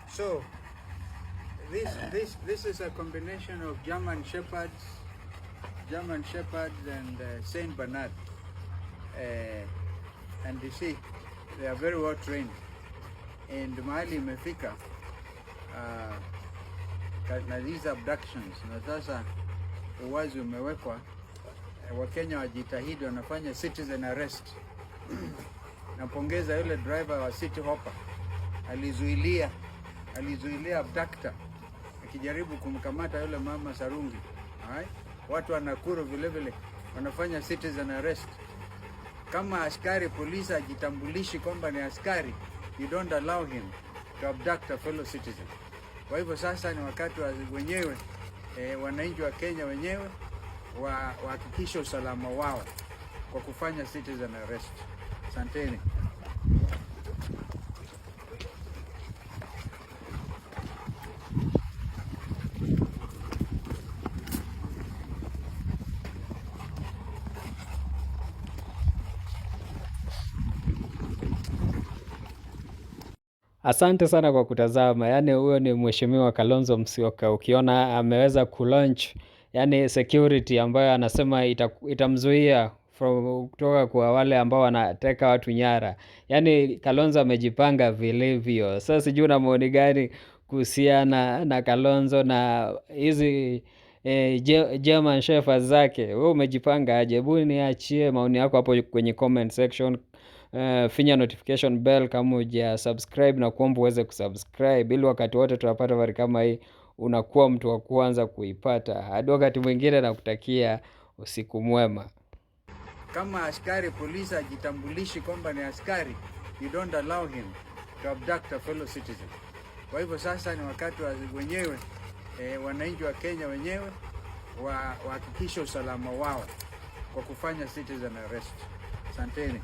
So this is a combination of German Shepherds and Saint Bernard, and you see they are very well trained, and mahali imefika na these abductions, na sasa uwazi umewekwa. Wakenya wajitahidi, wanafanya citizen arrest. Napongeza yule driver wa City Hopper, alizuilia abductor akijaribu kumkamata yule mama Sarungi. Watu wa Nakuru vile vile wanafanya citizen arrest. Kama askari polisi ajitambulishi kwamba ni askari, you don't allow him to abduct a fellow citizen. Kwa hivyo sasa ni wakati wa wenyewe wananchi wa Kenya wenyewe wahakikishe usalama wao kwa kufanya citizen arrest. Asanteni. Asante sana kwa kutazama. Yani huyo ni Mheshimiwa Kalonzo Musyoka. Ukiona ameweza kulaunch yani security ambayo anasema itamzuia kutoka kwa wale ambao wanateka watu nyara. Yani Kalonzo amejipanga vilivyo. Sasa sijui una maoni gani kuhusiana na Kalonzo na hizi German Shepherds zake? Wewe umejipanga aje? Hebu niachie maoni yako hapo kwenye comment section. Finya notification bell kama uja subscribe, na kuomba uweze kusubscribe ili wakati wote tunapata habari kama hii unakuwa mtu wa kwanza kuipata. Hadi wakati mwingine, na kutakia usiku mwema. Kama askari polisi ajitambulishi kwamba ni askari, you don't allow him to abduct a fellow citizen. Kwa hivyo sasa ni wakati wa wenyewe wananchi wa Kenya wenyewe wahakikishe usalama wao kwa kufanya citizen arrest. Asanteni.